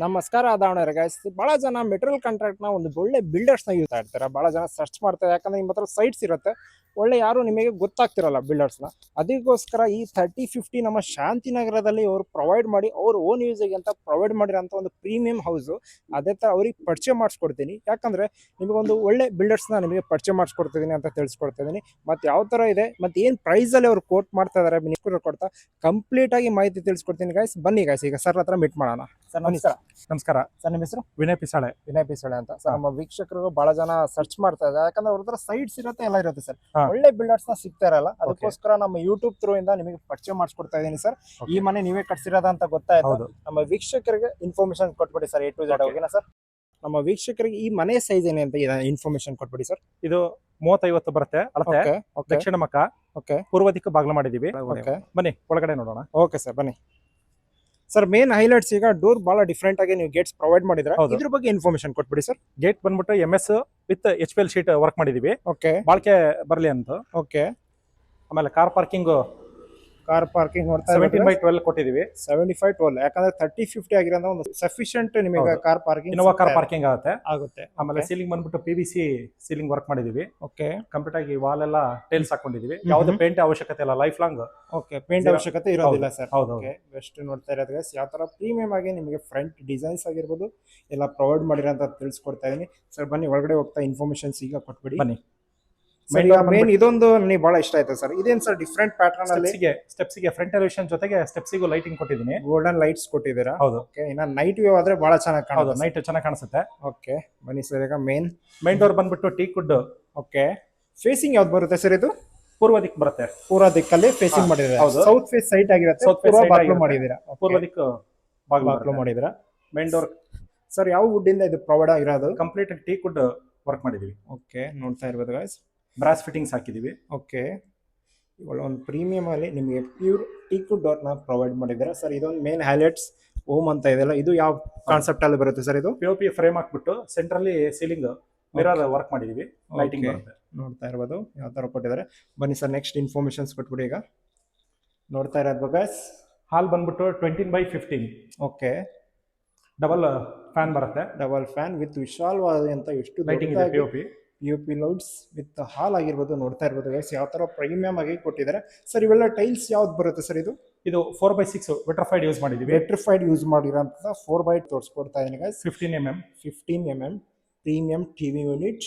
ನಮಸ್ಕಾರ ದಾವಣಗೆರೆ ಗೈಸ್. ಬಹಳ ಜನ ಮೆಟೀರಿಯಲ್ ಕಾಂಟ್ರಾಕ್ಟ್ನ ಒಂದು ಒಳ್ಳೆ ಬಿಲ್ಡರ್ಸ್ನ ಯೂಸ್ ಮಾಡ್ತಾರೆ. ಬಹಳ ಜನ ಸರ್ಚ್ ಮಾಡ್ತಾರೆ, ಯಾಕಂದ್ರೆ ನಿಮ್ಮ ಹತ್ರ ಸೈಟ್ಸ್ ಇರುತ್ತೆ, ಒಳ್ಳೆ ಯಾರು ನಿಮಗೆ ಗೊತ್ತಾಗ್ತಿರಲ್ಲ ಬಿಲ್ಡರ್ಸ್ನ. ಅದಕ್ಕೋಸ್ಕರ ಈ 3050 ನಮ್ಮ ಶಾಂತಿನಗರದಲ್ಲಿ ಅವರು ಪ್ರೊವೈಡ್ ಮಾಡಿ ಅವ್ರ ಓನ್ ಯೂಸಿಗೆ ಅಂತ ಪ್ರೊವೈಡ್ ಮಾಡಿರೋಂಥ ಒಂದು ಪ್ರೀಮಿಯಂ ಹೌಸು. ಅದೇ ಥರ ಅವ್ರಿಗೆ ಪರಿಚಯ ಮಾಡಿಸ್ಕೊಡ್ತೀನಿ, ಯಾಕಂದರೆ ನಿಮಗೊಂದು ಒಳ್ಳೆ ಬಿಲ್ಡರ್ಸ್ನ ನಿಮಗೆ ಪರಿಚಯ ಮಾಡಿಸ್ಕೊಡ್ತಿದ್ದೀನಿ ಅಂತ ತಿಳಿಸ್ಕೊಡ್ತಿದ್ದೀನಿ. ಮತ್ತು ಯಾವ ಥರ ಇದೆ ಮತ್ತು ಏನು ಪ್ರೈಸಲ್ಲಿ ಅವರು ಕೋಟ್ ಮಾಡ್ತಾ ಇದ್ದಾರೆ ನೀವು ಕೊಡ್ತಾ ಕಂಪ್ಲೀಟಾಗಿ ಮಾಹಿತಿ ತಿಳಿಸ್ಕೊಡ್ತೀನಿ ಗೈಸ್. ಬನ್ನಿ ಗೈಸ್, ಈಗ ಸರ್ ಹತ್ರ ಮೀಟ್ ಮಾಡೋಣ. ಸರ್ ನಮಸ್ಕಾರ. ನಮಸ್ಕಾರ ಸರ್, ನಿಮ್ಮ ಹೆಸರು? ವಿನಯ್ ಪಿಸಾಳೆ. ವಿನಯ್ ಪಿಸೋಳೆ ಅಂತ ಸರ್. ನಮ್ಮ ವೀಕ್ಷಕರು ಬಹಳ ಜನ ಸರ್ಚ್ ಮಾಡ್ತಾ ಇದ್ದಾರೆ, ಯಾಕಂದ್ರೆ ಅವ್ರ ಹತ್ರ ಸೈಟ್ಸ್ ಇರುತ್ತೆ, ಎಲ್ಲ ಇರುತ್ತೆ ಸರ್. ಒಳ್ಳೆ ಬಿಲ್ಡರ್ಸ್ ನ ಸಿಗ್ತಾ ಇರಲ್ಲ, ಅದಕ್ಕೋಸ್ಕರ ನಮ್ಮ ಯೂಟ್ಯೂಬ್ ಥ್ರೂ ಇಂದ ನಿಮಗೆ ಪರಿಚಯ ಮಾಡಿಸ್ಕೊಡ್ತಾ ಇದೀನಿ ಸರ್. ಈ ಮನೆ ನೀವೇ ಕಟ್ಸಿರೋದ ಅಂತ ಗೊತ್ತಾಯ್ತು. ನಮ್ಮ ವೀಕ್ಷಕರಿಗೆ ಇನ್ಫಾರ್ಮೇಶನ್ ಕೊಟ್ಬಿಡಿ ಸರ್, A to Z. ಓಕೆನಾ ಸರ್? ನಮ್ಮ ವೀಕ್ಷಕರಿಗೆ ಈ ಮನೆ ಸೈಜ್ ಏನೇ ಅಂತ ಇನ್ಫಾರ್ಮೇಶನ್ ಕೊಟ್ಬಿಡಿ ಸರ್. ಇದು 30-50 ಬರುತ್ತೆ ಅಳತೆ. ದಕ್ಷಿಣ ಮುಖ, ಪೂರ್ವ ದಿಕ್ಕು ಬಾಗಿಲು ಮಾಡಿದೀವಿ. ಬನ್ನಿ ಒಳಗಡೆ ನೋಡೋಣ. ಓಕೆ ಸರ್, ಬನ್ನಿ ಸರ್. ಮೇನ್ ಹೈಲೈಟ್ಸ್, ಈಗ ಡೋರ್ ಬಹಳ ಡಿಫ್ರೆಂಟ್ ಆಗಿ ನೀವು ಗೇಟ್ಸ್ ಪ್ರೊವೈಡ್ ಮಾಡಿದ್ರೆ, ಇದ್ರ ಬಗ್ಗೆ ಇನ್ಫಾರ್ಮೇಶನ್ ಕೊಟ್ಬಿಡಿ ಸರ್. ಗೇಟ್ ಬಂದ್ಬಿಟ್ಟು MS with HPL sheet work ಮಾಡಿದೀವಿ, ಓಕೆ, ಬಾಳ್ಕೆ ಬರ್ಲಿ ಅಂತ. ಓಕೆ. ಆಮೇಲೆ ಕಾರ್ ಪಾರ್ಕಿಂಗ್ ನೋಡ್ತಾ 17/12 ಕೊಟ್ಟಿದೀವಿ. 75/12, ಯಾಕಂದ್ರೆ 3050 ಆಗಿರೋದ್ರಿಂದ ಒಂದು ಸಫಿಶಿಯಂಟ್ ನಿಮಗೆ car parking, Innova car parking ಆಗುತ್ತೆ. ಆಮೇಲೆ ಸೀಲಿಂಗ್ ಬಂದ್ಬಿಟ್ಟು PVC ಸೀಲಿಂಗ್ ವರ್ಕ್ ಮಾಡಿದೀವಿ. ಓಕೆ, ಕಂಪ್ಲೀಟ್ ಆಗಿ ವಾಲ್ ಎಲ್ಲ ಟೈಲ್ಸ್ ಹಾಕೊಂಡಿದೀವಿ. ಯಾವ್ದು ಪೇಂಟ್ ಅವಶ್ಯಕತೆ ಇಲ್ಲ, ಲೈಫ್ ಲಾಂಗ್. ಓಕೆ, ಪೇಂಟ್ ಅವಶ್ಯಕತೆ ಇರೋದಿಲ್ಲ ಸರ್. ಹೌದು. ಬೆಸ್ಟ್ ನೋಡ್ತಾ ಇರೋದು ಗೈಸ್, ಯಾವ ತರ ಪ್ರೀಮಿಯಂ ಆಗಿ ನಿಮಗೆ ಫ್ರಂಟ್ ಡಿಸೈನ್ಸ್ ಆಗಿರ್ಬೋದು ಎಲ್ಲ ಪ್ರೊವೈಡ್ ಮಾಡಿರೋ ಅಂತ ತಿಳಿಸ್ಕೊಡ್ತಾ ಇದೀನಿ ಸರ್. ಬನ್ನಿ ಒಳಗಡೆ ಹೋಗ್ತಾ ಇನ್ಫಾರ್ಮೇಶನ್ಸ್ ಈಗ ಕೊಟ್ಬಿಡಿ. ಬನ್ನಿ. ಮೇನ್ ಇದೊಂದು ನನಗೆ ಬಹಳ ಇಷ್ಟ ಆಯ್ತು ಸರ್. ಇದೇನ್ ಸರ್ ಡಿಫ್ರೆಂಟ್ ಪ್ಯಾಟರ್ನ್ ಅಲ್ಲಿ ಸ್ಟೆಪ್ಸ್ಗೆ ಫ್ರಂಟ್ ಎಲಿವೇಶನ್ ಜೊತೆಗೆ ಸ್ಟೆಪ್ಸಿಗೂ ಲೈಟಿಂಗ್ ಕೊಟ್ಟಿದ್ದೀನಿ. ಗೋಲ್ಡನ್ ಲೈಟ್ಸ್ ಕೊಟ್ಟಿದ್ದೀರಾ? ಹೌದು. ಓಕೆ, ಇನ್ನ ನೈಟ್ ವ್ಯೂ ಆದ್ರೆ ಬಹಳ ಚೆನ್ನಾಗಿ ಕಾಣುತ್ತೆ. ನೈಟ್ ಚೆನ್ನಾಗಿ ಕಾಣಿಸುತ್ತೆ. ಓಕೆ, ಬನ್ನಿ ಸರ್. ಈಗ ಮೇನ್ ಡೋರ್ ಬಂದ್ಬಿಟ್ಟು ಟೀಕ್ ವುಡ್. ಓಕೆ, ಫೇಸಿಂಗ್ ಯಾವ್ದು ಬರುತ್ತೆ ಸರ್? ಇದು ಪೂರ್ವ ದಿಕ್ಕು ಬರುತ್ತೆ. ಪೂರ್ವ ದಿಕ್ಕಲ್ಲಿ ಫೇಸಿಂಗ್ ಮಾಡಿದ್ದೀರಾ? ಸೌತ್ ಫೇಸ್ ಸೈಟ್ ಆಗಿರುತ್ತೆ, ಪೂರ್ವ ಬಾಗ್ಲು ಮಾಡಿದ್ದೀರಾ? ಪೂರ್ವ ದಿಕ್ಕು ಬಾಗ್ಲು ಮಾಡಿದ್ದೀರಾ. ಮೇನ್ ಡೋರ್ ಸರ್ ಯಾವ ವುಡ್ ಇಂದ ಇದು ಪ್ರೊವೈಡ್ ಆಗಿರೋದು? ಕಂಪ್ಲೀಟ್ ಟೀಕ್ ವುಡ್ ವರ್ಕ್ ಮಾಡಿದೀವಿ. ಓಕೆ, ನೋಡ್ತಾ ಇರ್ಬೋದು ಗೈಸ್, ಬ್ರಾಸ್ ಫಿಟ್ಟಿಂಗ್ಸ್ ಹಾಕಿದೀವಿ. ಓಕೆ, ಇವಾಗ ಒಂದು ಪ್ರೀಮಿಯಂ ಅಲ್ಲಿ ನಿಮಗೆ ಪ್ಯೂರ್ ಟೀಕ್ ವುಡ್ ಡೋರ್ ನ ಪ್ರೊವೈಡ್ ಮಾಡಿದ್ದೀರಾ ಸರ್. ಇದೊಂದು ಮೇನ್ ಹೈಲೈಟ್ಸ್ ಓಮ್ ಅಂತ ಇದೆಲ್ಲ, ಇದು ಯಾವ ಕಾನ್ಸೆಪ್ಟ್ ಅಲ್ಲಿ ಬರುತ್ತೆ ಸರ್? ಇದು POP ಫ್ರೇಮ್ ಹಾಕ್ಬಿಟ್ಟು ಸೆಂಟ್ರಲ್ಲಿ ಸೀಲಿಂಗ್ ಮಿರರ್ ವರ್ಕ್ ಮಾಡಿದೀವಿ, ಲೈಟಿಂಗ್ ಬರುತ್ತೆ. ನೋಡ್ತಾ ಇರ್ಬೋದು ಯಾವ ತರ ಕೊಟ್ಟಿದ್ದಾರೆ. ಬನ್ನಿ ಸರ್, ನೆಕ್ಸ್ಟ್ ಇನ್ಫಾರ್ಮೇಶನ್ಸ್ ಕೊಟ್ಬಿಡಿ. ಈಗ ನೋಡ್ತಾ ಇರೋದು ಗೈಸ್, ಹಾಲ್ ಬಂದ್ಬಿಟ್ಟು 20/15. ಓಕೆ, ಡಬಲ್ ಫ್ಯಾನ್ ಬರುತ್ತೆ. ಡಬಲ್ ಫ್ಯಾನ್ ವಿತ್ ವಿಶಾಲವಾದಂತ ಎಷ್ಟು ಲೈಟಿಂಗ್ ಇದೆ. POP ಲೈಟ್ಸ್ ವಿತ್ ಹಾಲ್ ಆಗಿರ್ಬೋದು. ನೋಡ್ತಾ ಇರ್ಬೋದು ಗೈಸ್, ಯಾವ ತರ ಪ್ರೀಮಿಯಂ ಆಗಿ ಕೊಟ್ಟಿದ್ದಾರೆ ಸರ್. ಇವೆಲ್ಲ ಟೈಲ್ಸ್ ಯಾವ್ದು ಬರುತ್ತೆ ಸರ್? ಇದು 4/6 ವಿಟ್ರಿಫೈಡ್ ಯೂಸ್ ಮಾಡಿದೀವಿ. ವಿಟ್ರಿಫೈಡ್ ಯೂಸ್ ಮಾಡಿರೋಂಥ 4x ತೋರಿಸ್ಕೊಡ್ತಾ ಇದೀನಿ guys. 15 mm premium TV unit,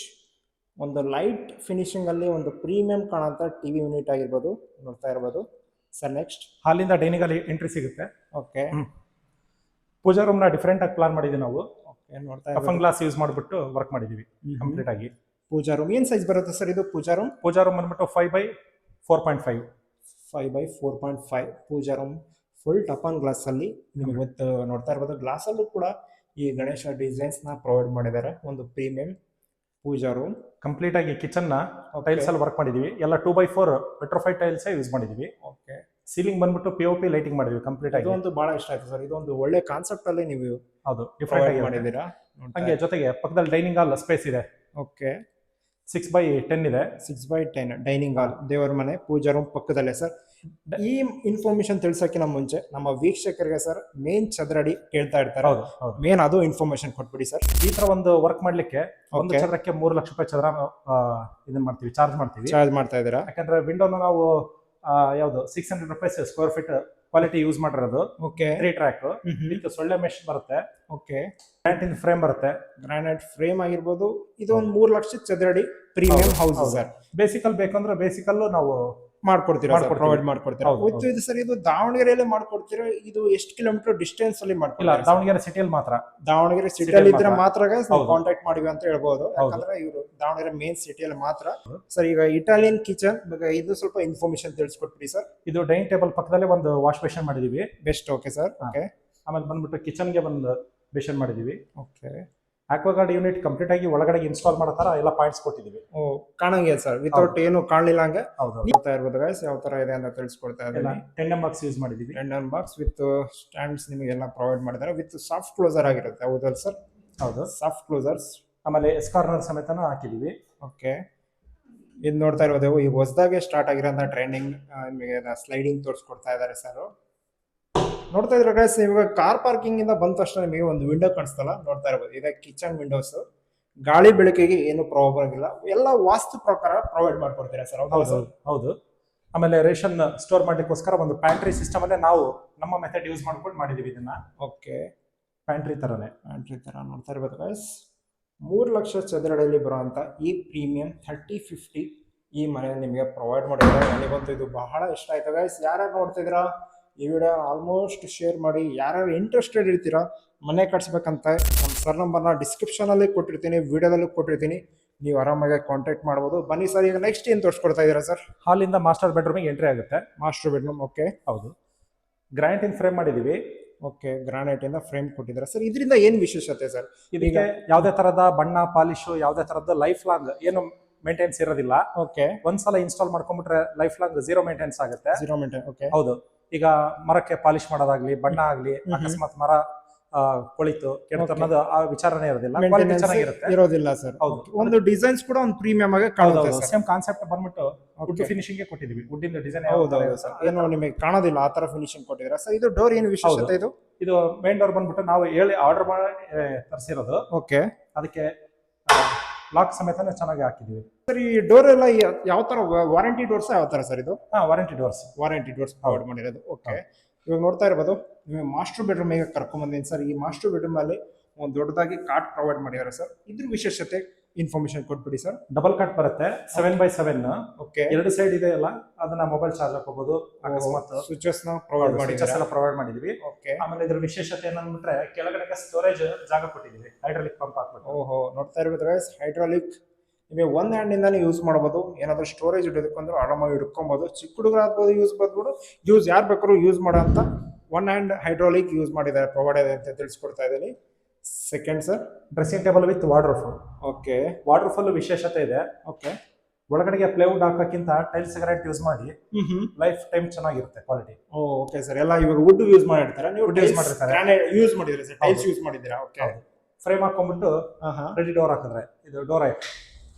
ಒಂದು ಲೈಟ್ ಫಿನಿಶಿಂಗ್ ಅಲ್ಲಿ ಒಂದು ಪ್ರೀಮಿಯಂ ಕಾಣೋಂಥ TV ಯೂನಿಟ್ ಆಗಿರ್ಬೋದು. ನೋಡ್ತಾ ಇರ್ಬೋದು ಸರ್. ನೆಕ್ಸ್ಟ್ ಹಾಲಿಂದ ಡೈನಿಂಗ್ ಅಲ್ಲಿ ಎಂಟ್ರಿ ಸಿಗುತ್ತೆ. ಓಕೆ, ಪೂಜಾ ರೂಮ್ ನ ಡಿಫರೆಂಟ್ ಆಗಿ ಪ್ಲಾನ್ ಮಾಡಿದೀವಿ ನಾವು. ಓಕೆ, ನೋಡ್ತಾ ಕಫನ್ ಗ್ಲಾಸ್ ಯೂಸ್ ಮಾಡ್ಬಿಟ್ಟು ವರ್ಕ್ ಮಾಡಿದೀವಿ ಕಂಪ್ಲೀಟ್ ಆಗಿ. ಪೂಜಾ ರೂಮ್ ಏನ್ ಸೈಜ್ ಬರುತ್ತೆ ಸರ್? ಇದು ಪೂಜಾ ರೂಮ್ ಬಂದ್ಬಿಟ್ಟು 5/4.5. 5/4.5 ಪೂಜಾ ರೂಮ್ ಫುಲ್ ಟಫನ್ ಗ್ಲಾಸ್ ಅಲ್ಲಿ ನಿಮಗೆ ಗೊತ್ತು. ನೋಡ್ತಾ ಇರ್ಬೋದು, ಗ್ಲಾಸ್ ಅಲ್ಲೂ ಕೂಡ ಈ ಗಣೇಶ ಡಿಸೈನ್ಸ್ ನ ಪ್ರೊವೈಡ್ ಮಾಡಿದ್ದಾರೆ. ಒಂದು ಪ್ರೀಮಿಯಂ ಪೂಜಾ ರೂಮ್. ಕಂಪ್ಲೀಟ್ ಆಗಿ ಕಿಚನ್ ನ ಟೈಲ್ಸ್ ಅಲ್ಲಿ ವರ್ಕ್ ಮಾಡಿದೀವಿ. ಎಲ್ಲ 2/4 ವಿಟ್ರಿಫೈಡ್ ಟೈಲ್ಸ್ ಯೂಸ್ ಮಾಡಿದೀವಿ. ಓಕೆ, ಸೀಲಿಂಗ್ ಬಂದ್ಬಿಟ್ಟು POP ಲೈಟಿಂಗ್ ಮಾಡಿದ್ವಿ ಕಂಪ್ಲೀಟ್ ಆಗಿ. ಇದೊಂದು ಬಹಳ ಇಷ್ಟ ಆಯ್ತು ಸರ್. ಇದೊಂದು ಒಳ್ಳೆ ಕಾನ್ಸೆಪ್ಟ್ ಅಲ್ಲಿ ನೀವು ಹೌದು ಡಿಫರೆಂಟ್ ಆಗಿ ಮಾಡಿದ್ದೀರಾ. ಹಂಗೆ ಜೊತೆಗೆ ಪಕ್ಕದಲ್ಲಿ ಡೈನಿಂಗ್ ಹಾಲ್ ಸ್ಪೇಸ್ ಇದೆ. ಓಕೆ, 6/10 ಇದೆ. 6/10 ಡೈನಿಂಗ್ ಹಾಲ್, ದೇವರ ಮನೆ, ಪೂಜಾ ರೂಮ್ ಪಕ್ಕದಲ್ಲೇ ಸರ್. ಈ ಇನ್ಫಾರ್ಮೇಶನ್ ತಿಳಿಸೋಕ್ಕಿಂತ ಮುಂಚೆ ನಮ್ಮ ವೀಕ್ಷಕರಿಗೆ ಸರ್ ಮೇನ್ ಚದರಡಿ ಕೇಳ್ತಾ ಇರ್ತಾರೆ, ಮೇನ್ ಅದು ಇನ್ಫಾರ್ಮೇಶನ್ ಕೊಟ್ಬಿಡಿ ಸರ್. ಈ ತರ ಒಂದು ವರ್ಕ್ ಮಾಡ್ಲಿಕ್ಕೆ ಒಂದು ಚದರಕ್ಕೆ 3 ಲಕ್ಷ ರೂಪಾಯಿ ಚದರ ಇದನ್ನ ಮಾಡ್ತೀವಿ, ಚಾರ್ಜ್ ಮಾಡ್ತಾ ಇದ್ದೀರಾ. ಯಾಕಂದ್ರೆ ವಿಂಡೋನ ನಾವು ಯಾವ್ದು 600 ರೂಪಾಯಿ ಸ್ಕ್ವೇರ್ ಫೀಟ್ ಕ್ವಾಲಿಟಿ ಯೂಸ್ ಮಾಡಿರೋದು. ಓಕೆ, 3 ಟ್ರ್ಯಾಕ್ ವಿತ್ ಸೊಳ್ಳೆ ಮೆಶ್ ಬರುತ್ತೆ. ಓಕೆ, ಗ್ರಾನೈಟ್ ಫ್ರೇಮ್ ಬರುತ್ತೆ. ಗ್ರಾನೈಟ್ ಫ್ರೇಮ್ ಆಗಿರ್ಬೋದು. ಇದು ಒಂದು 3 ಲಕ್ಷ ಚದರಡಿ ಪ್ರೀಮಿಯಂ ಹೌಸ್ ಸರ್. ಬೇಸಿಕಲ್ ಬೇಕಂದ್ರೆ ಬೇಸಿಕಲ್ ನಾವು ಮಾಡ್ಕೊಡ್ತೀರಾ, ಪ್ರೊವೈಡ್ ಮಾಡ್ಕೊಡ್ತೀರಾ ವಿತ್ ಇದು ಸರ್. ಇದು ದಾವಣಗೆರೆಯಲ್ಲಿ ಮಾಡ್ಕೊಡ್ತೀರಾ? ಇದು ಎಷ್ಟು ಕಿಲೋಮೀಟರ್ ಡಿಸ್ಟೆನ್ಸ್ ಅಲ್ಲಿ ಮಾಡ್ಕೊಡ್ತೀರಾ? ದಾವಣಗೆರೆ ಸಿಟಿಯಲ್ಲಿ ಮಾತ್ರ. ದಾವಣಗೆರೆ ಸಿಟಿಯಲ್ಲಿ ಇದ್ರೆ ಮಾತ್ರ ಕಾಂಟ್ಯಾಕ್ಟ್ ಮಾಡಿವಿ ಅಂತ ಹೇಳ್ಬೋದು, ಯಾಕಂದ್ರೆ ಇವರು ದಾವಣಗೆರೆ ಮೇನ್ ಸಿಟಿಯಲ್ಲಿ ಮಾತ್ರ ಸರ್. ಈಗ ಇಟಾಲಿಯನ್ ಕಿಚನ್ ಇದು ಸ್ವಲ್ಪ ಇನ್ಫಾರ್ಮೇಶನ್ ತಿಳಿಸ್ಕೊಟ್ಬಿಡಿ ಸರ್. ಇದು ಡೈನಿಂಗ್ ಟೇಬಲ್ ಪಕ್ಕದಲ್ಲೇ ಒಂದು ವಾಶ್ ಬೇಷನ್ ಮಾಡಿದೀವಿ. ಬೆಸ್ಟ್. Okay sir. ಓಕೆ, ಆಮೇಲೆ ಬಂದ್ಬಿಟ್ಟು ಕಿಚನ್ಗೆ ಒಂದು ಬೇಷನ್ ಮಾಡಿದೀವಿ. ಓಕೆ, ಆಕ್ವಾಗಾರ್ಡ್ ಯೂನಿಟ್ ಕಂಪ್ಲೀಟ್ ಆಗಿ ಒಳಗಡೆ ಇನ್ಸ್ಟಾಲ್ ಮಾಡೋ ತರ ಎಲ್ಲ ಪಾಯಿಂಟ್ಸ್ ಕೊಟ್ಟಿದೀವಿ. ಕಾಣಂಗೆ ಸರ್, ವಿತೌಟ್ ಏನು ಕಾಣಲಿಲ್ಲ ಹಂಗೆ. ನೋಡ್ತಾ ಇರ್ಬೋದು ಗೈಸ್, ಯಾವ ತರ ಇದೆ ಅಂತ ತಿಳಿಸ್ಕೊಡ್ತಾ ಇದ್ದೀನಿ. 10M ಬಾಕ್ಸ್ ಯೂಸ್ ಮಾಡಿದೀವಿ. 10M ಬಾಕ್ಸ್ ವಿತ್ ಸ್ಟ್ಯಾಂಡ್ಸ್ ನಿಮಗೆಲ್ಲ ಪ್ರೊವೈಡ್ ಮಾಡಿದ್ದಾರೆ. ವಿತ್ ಸಾಫ್ಟ್ ಕ್ಲೋಸರ್ ಆಗಿರುತ್ತೆ. ಹೌದಲ್ಲ ಸರ್? ಹೌದು, ಸಾಫ್ಟ್ ಕ್ಲೋಸರ್ಸ್. ಆಮೇಲೆ ಎಸ್ಕಾರ್ನರ್ ಸಮೇತನ ಹಾಕಿದೀವಿ. ಓಕೆ, ಇದು ನೋಡ್ತಾ ಇರ್ಬೋದು, ಈ ಹೊಸದಾಗೆ ಸ್ಟಾರ್ಟ್ ಆಗಿರೋಂಥ ಟ್ರೆಂಡಿಂಗ್ ನಿಮಗೆ ಸ್ಲೈಡಿಂಗ್ ತೋರಿಸ್ಕೊಡ್ತಾ ಇದ್ದಾರೆ ಸರ್. ನೋಡ್ತಾ ಇದ್ರೆ ಗೈಸ್ ಇವಾಗ ಕಾರ್ ಪಾರ್ಕಿಂಗ್ ಇಂದ ಬಂದ ತಕ್ಷಣ ನಿಮಗೆ ಒಂದು ವಿಂಡೋ ಕಾಣಿಸ್ತಲ್ಲ, ನೋಡ್ತಾ ಇರ್ಬೋದು. ಇದೆ ಕಿಚನ್ ವಿಂಡೋಸ್. ಗಾಳಿ ಬೆಳಕಿಗೆ ಏನು ಪ್ರಾಬ್ಲಮ್ ಇಲ್ಲ, ಎಲ್ಲ ವಾಸ್ತು ಪ್ರಕಾರ ಪ್ರೊವೈಡ್ ಮಾಡ್ಕೊಡ್ತೀರಾ ಸರ್? ಹೌದು ಹೌದು. ಆಮೇಲೆ ರೇಷನ್ ಸ್ಟೋರ್ ಮಾಡ್ಲಿಕ್ಕೋಸ್ಕರ ಒಂದು ಪ್ಯಾಂಟ್ರಿ ಸಿಸ್ಟಮ್ ಅಲ್ಲೇ ನಾವು ನಮ್ಮ ಮೆಥಡ್ ಯೂಸ್ ಮಾಡ್ಕೊಂಡು ಮಾಡಿದೀವಿ ಇದನ್ನ. ಓಕೆ, ಪ್ಯಾಂಟ್ರಿ ತರನೇ. ಪ್ಯಾಂಟ್ರಿ ತರ ನೋಡ್ತಾ ಇರ್ಬೋದು ಗೈಸ್. 3 ಲಕ್ಷ ಚದರಡಿಯಲ್ಲಿ ಬರುವಂತ ಈ ಪ್ರೀಮಿಯಂ 3050 ಈ ಮನೆಯಲ್ಲಿ ನಿಮಗೆ ಪ್ರೊವೈಡ್ ಮಾಡಿದ್ದಾರೆ. ನನಗಂತೂ ಇದು ಬಹಳ ಇಷ್ಟ ಆಯ್ತು ಗೈಸ್. ಯಾರ್ಯಾರು ನೋಡ್ತಾ ಇದ್ದೀರಾ ಈ ವಿಡಿಯೋ ಆಲ್ಮೋಸ್ಟ್ ಶೇರ್ ಮಾಡಿ. ಯಾರ್ಯಾರು ಇಂಟ್ರೆಸ್ಟೆಡ್ ಇರ್ತೀರಾ ಮನೆ ಕಟ್ಸ್ಬೇಕಂತ, ನಮ್ಮ ಸರ್ ನಂಬರ್ನ ಡಿಸ್ಕ್ರಿಪ್ಷನಲ್ಲಿ ಕೊಟ್ಟಿರ್ತೀನಿ, ವಿಡಿಯೋದಲ್ಲೂ ಕೊಟ್ಟಿರ್ತೀನಿ, ನೀವು ಆರಾಮಾಗಿ ಕಾಂಟ್ಯಾಕ್ಟ್ ಮಾಡ್ಬೋದು. ಬನ್ನಿ ಸರ್, ಈಗ ನೆಕ್ಸ್ಟ್ ಏನು ತೋರಿಸ್ಕೊಡ್ತಾ ಇದ್ದೀರಾ ಸರ್? ಹಾಲಿಂದ ಮಾಸ್ಟರ್ ಬೆಡ್ರೂಮಿಗೆ ಎಂಟ್ರಿ ಆಗುತ್ತೆ. Master bedroom. ಓಕೆ, ಹೌದು. ಗ್ರಾನೈಟ್ ಇನ್ ಫ್ರೇಮ್ ಮಾಡಿದೀವಿ. ಓಕೆ, ಗ್ರಾನೈಟ್ ಇಂದ ಫ್ರೇಮ್ ಕೊಟ್ಟಿದ್ದಾರೆ ಸರ್. ಇದರಿಂದ ಏನು ವಿಶೇಷತೆ ಸರ್? ಇದಕ್ಕೆ ಯಾವುದೇ ತರದ ಬಣ್ಣ ಪಾಲಿಶು ಯಾವುದೇ ತರದ್ದು ಲೈಫ್ ಲಾಂಗ್ ಏನು ಮೇಂಟೆನ್ಸ್ ಇರೋದಿಲ್ಲ. ಓಕೆ, ಒಂದ್ಸಲ ಇನ್ಸ್ಟಾಲ್ ಮಾಡ್ಕೊಂಡ್ಬಿಟ್ರೆ ಲೈಫ್ ಲಾಂಗ್ 0 ಮೇಂಟೆನ್ಸ್ ಆಗುತ್ತೆ. 0 ಮೇಂಟೈನ್. ಓಕೆ, ಹೌದು. ಈಗ ಮರಕ್ಕೆ ಪಾಲಿಶ್ ಮಾಡೋದಾಗ್ಲಿ, ಬಣ್ಣ ಆಗ್ಲಿ, ಅಕಸ್ಮಾತ್ ಮರ ಕೊಳಿತು ಕೆಡ್ತು ಅನ್ನೋದು ಆ ವಿಚಾರನೇ ಇರೋದಿಲ್ಲ. ಕ್ವಾಲಿಟಿ ಚೆನ್ನಾಗಿರುತ್ತೆ. ಇರೋದಿಲ್ಲ ಸರ್. ಹೌದು. ಒಂದು ಡಿಸೈನ್ಸ್ ಕೂಡ ಒಂದು ಪ್ರೀಮಿಯಂ ಆಗಿ ಕಾಣುತ್ತೆ ಸರ್. ಸೇಮ್ ಕಾನ್ಸೆಪ್ಟ್ ಬಂದ್ಬಿಟ್ಟು ವುಡ್ ಫಿನಿಶಿಂಗ್ ಕೊಟ್ಟಿದೀವಿ. ವುಡ್ ಇಂದ ಡಿಸೈನ್ ಹೌದು ಸರ್, ಏನು ನಿಮಗೆ ಕಾಣೋದಿಲ್ಲ ಆ ತರ ಫಿನಿಶಿಂಗ್ ಕೊಟ್ಟಿದ್ದೀರಾ ಸರ್. ಇದು ಡೋರ್ ಏನು ವಿಶೇಷತೆ? ಇದು ಮೇನ್ ಡೋರ್ ಬಂದ್ಬಿಟ್ಟು ನಾವು ಹೇಳಿ ಆರ್ಡರ್ ಮಾಡಿ ತರಿಸಿರೋದು. ಓಕೆ, ಅದಕ್ಕೆ ಲಾಕ್ ಸಮೇತನೇ ಚೆನ್ನಾಗಿ ಹಾಕಿದೀವಿ ಸರ್. ಈ ಡೋರ್ ಎಲ್ಲ ಯಾವ ತರ ವಾರಂಟಿ ಡೋರ್ಸ್ ಯಾವ ತರ ಸರ್ ಇದು? Warranty doors. Warranty doors provide ಮಾಡಿರೋದು. ಓಕೆ, ಇವಾಗ ನೋಡ್ತಾ ಇರ್ಬೋದು ನೀವು ಮಾಸ್ಟರ್ ಬೆಡ್ರೂಮ್ ಈಗ ಕರ್ಕೊಂಡ್ ಬಂದಿನಿ ಸರ್. ಈ ಮಾಸ್ಟರ್ ಬೆಡ್ರೂಮ್ ಅಲ್ಲಿ ಒಂದು ದೊಡ್ಡದಾಗಿ ಕಾಟ್ ಪ್ರೊವೈಡ್ ಮಾಡಿದ್ದಾರೆ ಸರ್. ಇದ್ರ ವಿಶೇಷತೆ ಇನ್ಫಾರ್ಮೇಶನ್ ಕೊಟ್ಬಿಡಿ ಸರ್. ಡಬಲ್ ಕಾಟ್ ಬರುತ್ತೆ, 7x7. ಓಕೆ, 2 ಸೈಡ್ ಇದೆ ಅಲ್ಲ, ಅದನ್ನ ಮೊಬೈಲ್ ಚಾರ್ಜ್ ಹಾಕೋಬಹುದು. ಅಕಸ್ಮಾತ್ ಸ್ವಿಚಸ್ ನ ಪ್ರೊವೈಡ್ ಪ್ರೊವೈಡ್ ಮಾಡಿದೀವಿ. ಓಕೆ, ಆಮೇಲೆ ಇದ್ರ ವಿಶೇಷತೆ ಏನಂದ್ರೆ ಕೆಳಗಡೆ ಸ್ಟೋರೇಜ್ ಜಾಗ ಕೊಟ್ಟಿದೀವಿ, ಹೈಡ್ರಾಲಿಕ್ ಪಂಪ್ ಹಾಕ್ಬಿಟ್ಟು. ಓಹೋ, ನೋಡ್ತಾ ಇರ್ಬೋದು ಗೈಸ್, ಹೈಡ್ರಾಲಿಕ್. ನಿಮಗೆ ಒಂದ್ ಹ್ಯಾಂಡ್ ಇಂದಾನೆ ಯೂಸ್ ಮಾಡಬಹುದು. ಏನಾದ್ರು ಸ್ಟೋರೇಜ್ ಇಡೋದಕ್ಕಂದ್ರೆ ಆರಾಮಾಗಿ ಇಟ್ಕೊಬಹುದು. ಚಿಕ್ಕ ಹುಡುಗರಾಗ್ಬೋದು ಯೂಸ್ ಬಂದ್ಬಿಡು, ಯೂಸ್ ಯಾರು ಬೇಕಾದ್ರೂ ಯೂಸ್ ಮಾಡೋ ಅಂತ ಒನ್ ಹ್ಯಾಂಡ್ ಹೈಡ್ರಾಲಿಕ್ ಯೂಸ್ ಮಾಡಿದ್ದಾರೆ, ಪ್ರೊವೈಡ್ ಇದೆ ಅಂತ ತಿಳಿಸ್ಕೊಡ್ತಾ ಇದ್ದೀನಿ. Second sir, dressing table with wardrobe. Okay, wardrobe ವಿಶೇಷತೆ ಇದೆ. ಓಕೆ, ಒಳಗಡೆಗೆ ಪ್ಲೇವುಡ್ ಹಾಕೋಕ್ಕಿಂತ ಟೈಲ್ಸ್ ಗ್ರಾನೈಟ್ ಯೂಸ್ ಮಾಡಿ ಲೈಫ್ ಟೈಮ್ ಚೆನ್ನಾಗಿರುತ್ತೆ ಕ್ವಾಲಿಟಿ. ಓಕೆ ಸರ್, ಎಲ್ಲ ಇವಾಗ ವುಡ್ ಯೂಸ್ ಮಾಡಿರ್ತಾರೆ, ನೀವು ವುಡ್ ಯೂಸ್ ಮಾಡಿರ್ತಾರೆ, ಗ್ರಾನೈಟ್ ಯೂಸ್ ಮಾಡಿದ್ರೆ ಸರ್, ಟೈಲ್ಸ್ ಯೂಸ್ ಮಾಡಿದ್ದೀರಾ? ಓಕೆ, ಫ್ರೇಮ್ ಹಾಕೊಂಡ್ಬಿಟ್ಟು ರೆಡಿ ಡೋರ್ ಹಾಕಿದ್ರೆ ಇದು ಡೋರ್ ಆಯ್ತು.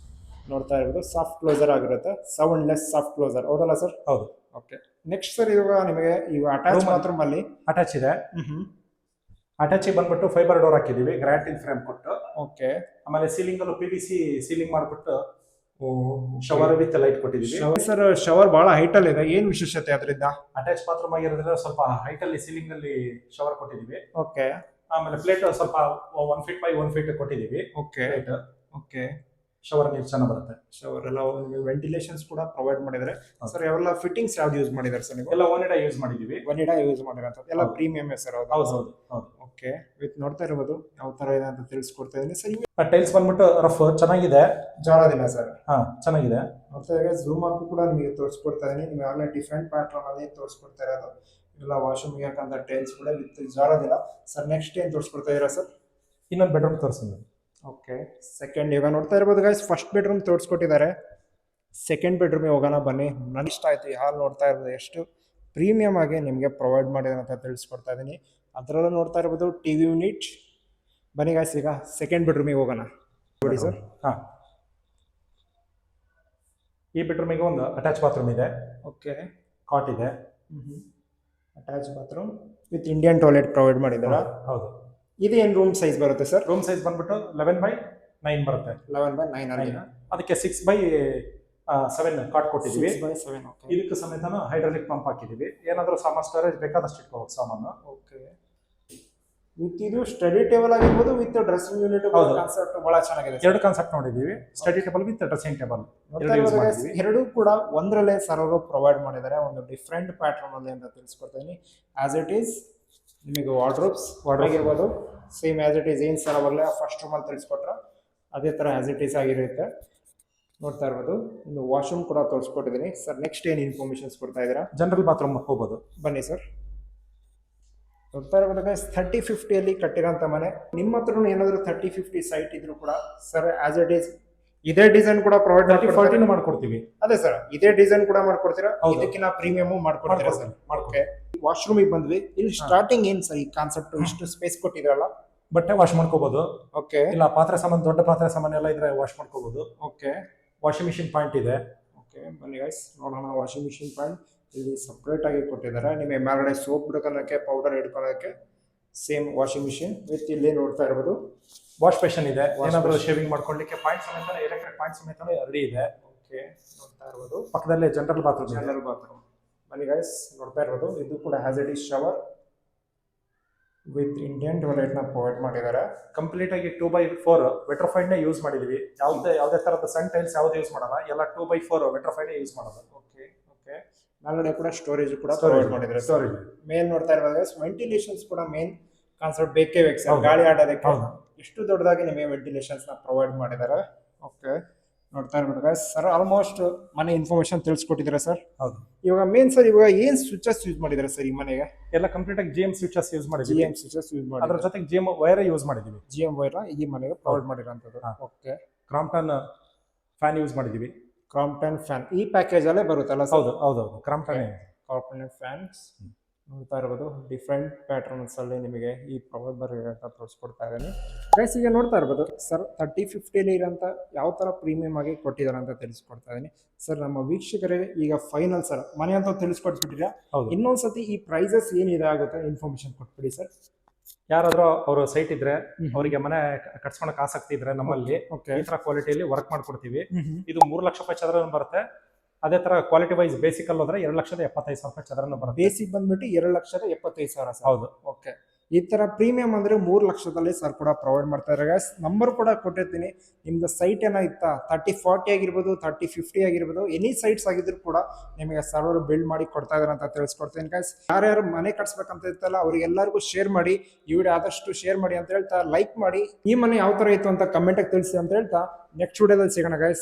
ನೋಡ್ತಾ ಇರ್ಬೋದು ಸಾಫ್ಟ್ ಕ್ಲೋಸರ್ ಆಗಿರುತ್ತೆ, ಸೌಂಡ್ಲೆಸ್ ಸಾಫ್ಟ್ ಕ್ಲೋಸರ್. ಹೌದಲ್ಲ ಸರ್? ಹೌದು. ಓಕೆ, ನೆಕ್ಸ್ಟ್ ಸರ್, ಇವಾಗ ನಿಮಗೆ ಈಗ ಅಟ್ಯಾಚ್ ಬಾತ್ರೂಮ್ ಅಲ್ಲಿ ಅಟ್ಯಾಚ್ ಇದೆ. ಅಟ್ಯಾಚ್ ಬಂದ್ಬಿಟ್ಟು ಫೈಬರ್ ಡೋರ್ ಹಾಕಿದೀವಿ, ಗ್ರಾನೈಟ್ ಇನ್ ಫ್ರೇಮ್ ಕೊಟ್ಟು. ಓಕೆ, ಆಮೇಲೆ ಸೀಲಿಂಗ್ ಅಲ್ಲೂ PVC ಸೀಲಿಂಗ್ ಮಾಡ್ಬಿಟ್ಟು ಶವರ್ ವಿತ್ ಲೈಟ್ ಕೊಟ್ಟಿದೀವಿ ಸರ್. ಶವರ್ ಬಹಳ ಹೈಟ್ ಅಲ್ಲಿ ಇದೆ, ಏನ್ ವಿಶೇಷತೆ ಅದರಿಂದ? ಅಟ್ಯಾಚ್ ಬಾತ್ರೂಮ್ ಆಗಿರೋದ್ರಿಂದ ಸ್ವಲ್ಪ ಹೈಟ್ ಅಲ್ಲಿ ಸೀಲಿಂಗ್ ಅಲ್ಲಿ ಶವರ್ ಕೊಟ್ಟಿದೀವಿ. ಓಕೆ, ಆಮೇಲೆ ಪ್ಲೇಟ್ ಸ್ವಲ್ಪ 1 ಫೀಟ್ ಬೈ 1 ಫೀಟ್ ಕೊಟ್ಟಿದೀವಿ. ಓಕೆ, ಓಕೆ, ಶವರ್ ನೀರು ಚೆನ್ನಾಗಿ ಬರುತ್ತೆ. ಶವರ್ ಎಲ್ಲ ನಿಮಗೆ ವೆಂಟಿಲೇಷನ್ಸ್ ಕೂಡ ಪ್ರೊವೈಡ್ ಮಾಡಿದ್ದಾರೆ ಸರ್. ಯಾವೆಲ್ಲ ಫಿಟ್ಟಿಂಗ್ಸ್ ಯಾವ್ದು ಯೂಸ್ ಮಾಡಿದ್ದಾರೆ ಸರ್? ನೀವು ಎಲ್ಲ ಒನಿಡಾ ಯೂಸ್ ಮಾಡಿದೀವಿ. ಒನಿಡಾ ಯೂಸ್ ಮಾಡಿರೋಂಥದ್ದು ಎಲ್ಲ ಪ್ರೀಮಿಯಂ ಸರ್? ಹೌದು. ಓಕೆ, ವಿತ್ ನೋಡ್ತಾ ಇರ್ಬೋದು ಯಾವ ತರ ಇದೆ ಅಂತ ತಿಳಿಸ್ಕೊಡ್ತಾ ಇದ್ದೀನಿ ಸರ್. ಟೈಲ್ಸ್ ಬಂದ್ಬಿಟ್ಟು ರಫ್ ಚೆನ್ನಾಗಿದೆ, ಜಾರದಿಲ್ಲ ಸರ್. ಚೆನ್ನಾಗಿದೆ. ನೋಡ್ತಾ ಇದ್ರೆ ಝೂಮ್ ಹಾಕಿ ಕೂಡ ನಿಮಗೆ ತೋರಿಸ್ಕೊಡ್ತಾ ಇದೀನಿ. ನೀವು ಆಗಲೇ ಡಿಫ್ರೆಂಟ್ ಪ್ಯಾಟರ್ನ್ ಅಲ್ಲಿ ತೋರಿಸ್ಕೊಡ್ತಾ ಇರೋದು. ಇಲ್ಲ ವಾಶ್ರೂಮ್ಗೆ ಹಾಕಂತ ಟೈಲ್ಸ್ ಕೂಡ ವಿತ್ ಜಾರದಿಲ್ಲ ಸರ್. ನೆಕ್ಸ್ಟ್ ಏನ್ ತೋರಿಸ್ಕೊಡ್ತಾ ಇದೀರಾ ಸರ್? ಇನ್ನೊಂದು ಬೆಡ್ರೂಮ್ ತೋರಿಸ್ತೀನಿ. ಓಕೆ, ಸೆಕೆಂಡ್ ಇವಾಗ ನೋಡ್ತಾ ಇರ್ಬೋದು ಗೈಸ್, ಫಸ್ಟ್ ಬೆಡ್ರೂಮ್ ತೋರಿಸ್ಕೊಟ್ಟಿದ್ದಾರೆ. ಸೆಕೆಂಡ್ ಬೆಡ್ರೂಮಿಗೆ ಹೋಗೋಣ ಬನ್ನಿ. ನನಗೆ ಇಷ್ಟ ಆಯ್ತು ಈ ಹಾಲ್. ನೋಡ್ತಾ ಇರ್ಬೋದು ಎಷ್ಟು ಪ್ರೀಮಿಯಂ ಆಗಿ ನಿಮಗೆ ಪ್ರೊವೈಡ್ ಮಾಡಿದೆ ಅಂತ ತಿಳಿಸ್ಕೊಡ್ತಾ ಇದ್ದೀನಿ. ಅದರಲ್ಲೂ ನೋಡ್ತಾ ಇರ್ಬೋದು ಟಿವಿ ಯೂನಿಟ್. ಬನ್ನಿ ಗೈಸ್, ಈಗ ಸೆಕೆಂಡ್ ಬೆಡ್ರೂಮಿಗೆ ಹೋಗೋಣ. ನೋಡಿ ಸರ್. ಈ ಬೆಡ್ರೂಮಿಗೆ ಒಂದು ಅಟ್ಯಾಚ್ ಬಾತ್ರೂಮ್ ಇದೆ. ಓಕೆ, ಕಾಟ್ ಇದೆ. Attach bathroom with Indian toilet provide ಮಾಡಿದಾರ? ಹೌದು. ಇದು ಏನು ರೂಮ್ ಸೈಜ್ ಬರುತ್ತೆ ಸರ್? ರೂಮ್ ಸೈಜ್ ಬಂದ್ಬಿಟ್ಟು 11x9 ಬರುತ್ತೆ. 11x9 ಅಲ್ಲಿ ಅದಕ್ಕೆ 6x7 ಕಾಟ್ ಕೊಟ್ಟಿದ್ದೀವಿ. 6x7. ಇದಕ್ಕೆ ಸಮೇತ ಹೈಡ್ರಾಲಿಕ್ ಪಂಪ್ ಹಾಕಿದೀವಿ. ಏನಾದರೂ ಸಾಮಾನು ಸ್ಟೋರೇಜ್ ಬೇಕಾದಷ್ಟು ಇಟ್ಕೋಬಹುದು ಸಾಮಾನು. ಓಕೆ, ವಿತ್ ಇದು ಸ್ಟಡಿ ಟೇಬಲ್ ಆಗಿರ್ಬೋದು, ವಿತ್ ಡ್ರೆಸ್ಸಿಂಗ್ ಯೂನಿಟ್. ಕಾನ್ಸೆಪ್ಟ್ ಬಹಳ ಚೆನ್ನಾಗಿದೆ. ಎರಡು ಕಾನ್ಸೆಪ್ಟ್ ನೋಡಿದೀವಿ, study table with dressing table. ಎರಡೂ ಕೂಡ ಒಂದರಲ್ಲೇ ಸರ್ವರು ಪ್ರೊವೈಡ್ ಮಾಡಿದ್ದಾರೆ, ಒಂದು ಡಿಫ್ರೆಂಟ್ ಪ್ಯಾಟರ್ನ್ ಅಲ್ಲಿ ಅಂತ ತಿಳಿಸ್ಕೊಡ್ತೀನಿ. ಆಸ್ ಇಟ್ ಈಸ್ ನಿಮಗೆ ವಾರ್ಡ್ರೋಬ್ಸ್ ಆಗಿರ್ಬೋದು, ಸೇಮ್ ಆಸ್ ಇಟ್ ಈಸ್ ಏನು ಸರ್ ಅವಾಗಲೇ ಫಸ್ಟ್ ರೂಮಲ್ಲಿ ತಿಳಿಸ್ಕೊಟ್ರೆ ಅದೇ ಥರ ಆಸ್ ಇಟ್ ಈಸ್ ಆಗಿರುತ್ತೆ. ನೋಡ್ತಾ ಇರ್ಬೋದು. ಇನ್ನು ವಾಶ್ರೂಮ್ ಕೂಡ ತೋರಿಸ್ಕೊಟ್ಟಿದ್ದೀನಿ ಸರ್. ನೆಕ್ಸ್ಟ್ ಏನು ಇನ್ಫಾರ್ಮೇಷನ್ಸ್ ಕೊಡ್ತಾ ಇದ್ದೀರಾ? ಜನರಲ್ ಬಾತ್ರೂಮ್ ಹೋಗ್ಬೋದು. ಬನ್ನಿ ಸರ್. ನೋಡ್ತಾ ಇರ್ಬೋದು 3050 ಅಲ್ಲಿ ಕಟ್ಟಿರೋಂಥ ಮನೆ. ನಿಮ್ಮ ಹತ್ರ ಏನಾದರೂ 3050 ಸೈಟ್ ಇದ್ರು ಕೂಡ ಸರ್ ಆಸ್ ಇಟ್ ಈಸ್ ಇದೇ ಡಿಸೈನ್ ಕೂಡ ಪ್ರೊವೈಡ್ ಮಾಡ್ಕೊಡ್ತೀವಿ. ಅದೇ ಸರ್, ಇದೇ ಡಿಸೈನ್ ಕೂಡ ಮಾಡ್ಕೊಡ್ತೀರಾ, ಇದಕ್ಕಿಂತ ಪ್ರೀಮಿಯಮ್ ಮಾಡ್ಕೊಡ್ತೀರಾ ಸರ್? ಓಕೆ, ವಾಶ್ರೂಮಿಗೆ ಬಂದ್ವಿ. ಇಲ್ಲಿ ಸ್ಟಾರ್ಟಿಂಗ್ ಏನ್ ಸರ್ ಈ ಕಾನ್ಸೆಪ್ಟ್? ಇಷ್ಟು ಸ್ಪೇಸ್ ಕೊಟ್ಟಿದ್ರಲ್ಲ, ಬಟ್ಟೆ ವಾಶ್ ಮಾಡ್ಕೋಬಹುದು. ಓಕೆ, ಇಲ್ಲ ಪಾತ್ರೆ ಸಾಮಾನು, ದೊಡ್ಡ ಪಾತ್ರೆ ಸಾಮಾನು ಎಲ್ಲ ಇದ್ರೆ ವಾಶ್ ಮಾಡ್ಕೋಬಹುದು. ಓಕೆ, ವಾಷಿಂಗ್ ಮಿಷಿನ್ ಪಾಯಿಂಟ್ ಇದೆ. ಓಕೆ, ಬನ್ನಿ ಗೈಸ್ ನೋಡೋಣ. ವಾಷಿಂಗ್ ಮಿಷಿನ್ ಪಾಯಿಂಟ್ ಇಲ್ಲಿ ಸಪ್ರೇಟ್ ಆಗಿ ಕೊಟ್ಟಿದ್ದಾರೆ. ನಿಮಗೆ ಮೇಲ್ಗಡೆ ಸೋಪ್ ಹಿಡ್ಕೊಳಕ್ಕೆ, ಪೌಡರ್ ಹಿಡ್ಕೊಳಕ್ಕೆ ಸೇಮ್ ವಾಷಿಂಗ್ ಮಿಷಿನ್ ವಿತ್ ಇಲ್ಲಿ ನೋಡ್ತಾ ಇರ್ಬೋದು ವಾಶ್ ಬೇಷನ್ ಇದೆ. Wash ಏನಾದರೂ basin. ಶೇವಿಂಗ್ ಮಾಡ್ಕೊಳ್ಳಿಕ್ಕೆ ಪಾಯಿಂಟ್ ಸಮೇತ ಎಲೆಕ್ಟ್ರಿಕ್ ಪಾಯಿಂಟ್ ಸಮೇತ ರೆಡಿ ಇದೆ. ಓಕೆ ನೋಡ್ತಾ ಇರ್ಬೋದು ಪಕ್ಕದಲ್ಲೇ ಜನರಲ್ ಬಾತ್ರೂಮ್ ಇದೆ. General bathroom. ಬನ್ನಿ ಗೈಸ್ ನೋಡ್ತಾ ಇರ್ಬೋದು ಇದು ಕೂಡ has it is shower with Indian toilet ನ ಪ್ರೊವೈಡ್ ಮಾಡಿದ್ದಾರೆ. ಕಂಪ್ಲೀಟ್ ಆಗಿ 2x4 ವೆಟ್ರೋಫೈಡ್ ನೇ ಯೂಸ್ ಮಾಡಿದೀವಿ. ಯಾವುದೇ ತರದ ಸಣ್ಣ ಟೈಲ್ಸ್ ಯಾವ್ದು ಯೂಸ್ ಮಾಡಲ್ಲ, ಎಲ್ಲ 2x4 ವೆಟ್ರೋಫೈಡ್ ಯೂಸ್ ಮಾಡೋದು. ಓಕೆ ಓಕೆ ಮೇಲ್ಗಡೆ ಕೂಡ ಸ್ಟೋರೇಜ್ ಕೂಡ Storage. ಪ್ರೊವೈಡ್ ಮಾಡಿದ್ದಾರೆ. ಸ್ಟೋರೇಜ್ ಮೇನ್ ನೋಡ್ತಾ ಇರ್ಬೋದು ವೆಂಟಿಲೇಷನ್ಸ್ ಕೂಡ ಮೇನ್ ಕಾನ್ಸೆಪ್ಟ್ ಬೇಕೇ ಬೇಕು ಸರ್. ಹೌದು. ಗಾಳಿ ಆಡೋದಕ್ಕೆ ಹೌದು. ಎಷ್ಟು ದೊಡ್ಡದಾಗಿ ನಿಮಗೆ ವೆಂಟಿಲೇಷನ್ಸ್ ನ ಪ್ರೊವೈಡ್ ಮಾಡಿದ್ದಾರೆ. ಓಕೆ ನೋಡ್ತಾ ಇರ್ಬೋದು ಗೈಸ್ ಸರ್ ಆಲ್ಮೋಸ್ಟ್ ಮನೆ ಇನ್ಫಾರ್ಮೇಶನ್ ತಿಳಿಸ್ಕೊಟ್ಟಿದ್ದಾರೆ ಸರ್. ಹೌದು. ಇವಾಗ ಮೇನ್ ಸರ್ ಇವಾಗ ಏನ್ ಸ್ವಿಚಸ್ ಯೂಸ್ ಮಾಡಿದ್ದಾರೆ ಸರ್ ಈ ಮನೆಗೆ? ಎಲ್ಲ ಕಂಪ್ಲೀಟ್ ಆಗಿ GM ಸ್ವಿಚಸ್ ಯೂಸ್ ಮಾಡಿದೀವಿ. GM ಸ್ವಿಚಸ್ ಯೂಸ್ ಅದ್ರ ಮಾಡಿದ್ದಾರೆ. ಜೊತೆಗೆ GM ವೈರ್ ಯೂಸ್ ಮಾಡಿದೀವಿ. GM ವೈರ್ ಈ ಮನೆಗೆ ಪ್ರೊವೈಡ್ ಮಾಡಿರೋಂಥದ್ದು. ಹಾ. ಓಕೆ ಕ್ರಾಂಪ್ಟನ್ ಫ್ಯಾನ್ ಯೂಸ್ ಮಾಡಿದೀವಿ. ಕ್ರಾಂಪ್ಟನ್ ಫ್ಯಾನ್ ಈ ಪ್ಯಾಕೇಜ್ ಅಲ್ಲೇ ಬರುತ್ತಲ್ಲ ಸರ್? ಹೌದು ಹೌದು ಕ್ರಾಂಪ್ಟನ್. ಕ್ರಾಂಪ್ಟನ್ ಫ್ಯಾನ್ಸ್ ನೋಡ್ತಾ ಇರ್ಬೋದು ಡಿಫ್ರೆಂಟ್ ಪ್ಯಾಟರ್ನ್ಸ್ ಅಲ್ಲಿ ನಿಮಗೆ ಈ ಪ್ರೊವೈಡ್ ಅಂತ ತೋರಿಸ್ಕೊಡ್ತಾ ಇದ್ದೀನಿ ಗೈಸ್. ಈಗ ನೋಡ್ತಾ ಇರ್ಬೋದು ಸರ್ 3050 ಇರೋಂಥ ಯಾವ ಥರ ಪ್ರೀಮಿಯಂ ಆಗಿ ಕೊಟ್ಟಿದ್ದಾರೆ ಅಂತ ತಿಳಿಸ್ಕೊಡ್ತಾ ಇದ್ದೀನಿ ಸರ್. ನಮ್ಮ ವೀಕ್ಷಕರಿಗೆ ಈಗ ಫೈನಲ್ ಸರ್ ಮನೆ ಅಂತ ತಿಳಿಸ್ಕೊಟ್ಬಿಟ್ಟಿರಾ, ಹೌದು. ಇನ್ನೊಂದ್ಸತಿ ಈ ಪ್ರೈಸಸ್ ಏನಿದೆ ಆಗುತ್ತೆ ಇನ್ಫಾರ್ಮೇಶನ್ ಕೊಟ್ಬಿಡಿ ಸರ್. ಯಾರಾದ್ರೂ ಅವರು ಸೈಟ್ ಇದ್ರೆ ಅವರಿಗೆ ಮನೆ ಕಟ್ಸ್ಕೊಳಕ್ ಆಸಕ್ತಿ ಇದ್ರೆ ನಮ್ಮಲ್ಲಿ ಓಕೆ ಈ ತರ ಕ್ವಾಲಿಟಿಯಲ್ಲಿ ವರ್ಕ್ ಮಾಡ್ಕೊಡ್ತೀವಿ. ಇದು 3 ಲಕ್ಷ ರೂಪಾಯಿ ಚದರ ಬರುತ್ತೆ. ಅದೇ ತರ ಕ್ವಾಲಿಟಿ ವೈಸ್ ಬೇಸಿಕ್ ಅಲ್ಲಿ ಹೋದ್ರೆ 2,75,000 ರೂಪಾಯಿ ಚದರನು ಬರುತ್ತೆ. ಬೇಸಿಕ್ ಬಂದ್ಬಿಟ್ಟು 2,75,000 ಸರ್. ಹೌದು. ಓಕೆ ಈ ತರ ಪ್ರೀಮಿಯಂ ಅಂದ್ರೆ 3 ಲಕ್ಷದಲ್ಲಿ ಸರ್ ಕೂಡ ಪ್ರೊವೈಡ್ ಮಾಡ್ತಾ ಇದ್ದಾರೆ ಗೈಸ್. ನಂಬರ್ ಕೂಡ ಕೊಟ್ಟಿರ್ತೀನಿ. ನಿಮ್ದು ಸೈಟ್ ಏನಾಯ್ತಾ 3040 ಆಗಿರ್ಬೋದು 3050 ಆಗಿರ್ಬೋದು ಎನಿ ಸೈಟ್ಸ್ ಆಗಿದ್ರು ಕೂಡ ನಿಮಗೆ ಸರ್ವರ್ ಬಿಲ್ಡ್ ಮಾಡಿ ಕೊಡ್ತಾ ಇದಾರೆ ಅಂತ ತಿಳಿಸ್ಕೊಡ್ತೀನಿ ಗೈಸ್. ಯಾರ್ಯಾರು ಮನೆ ಕಟ್ಸ್ಬೇಕಂತ ಇರ್ತಲ್ಲ ಅವ್ರಿಗೆಲ್ಲರಿಗೂ ಶೇರ್ ಮಾಡಿ, ಈ ವಿಡಿಯೋ ಆದಷ್ಟು ಶೇರ್ ಮಾಡಿ ಅಂತ ಹೇಳ್ತಾ, ಲೈಕ್ ಮಾಡಿ, ಈ ಮನೆ ಯಾವ ತರ ಇತ್ತು ಅಂತ ಕಮೆಂಟ್ ಆಗಿ ತಿಳಿಸಿ ಅಂತ ಹೇಳ್ತಾ ನೆಕ್ಸ್ಟ್ ವಿಡಿಯೋದಲ್ಲಿ ಸಿಗೋಣ ಗೈಸ್.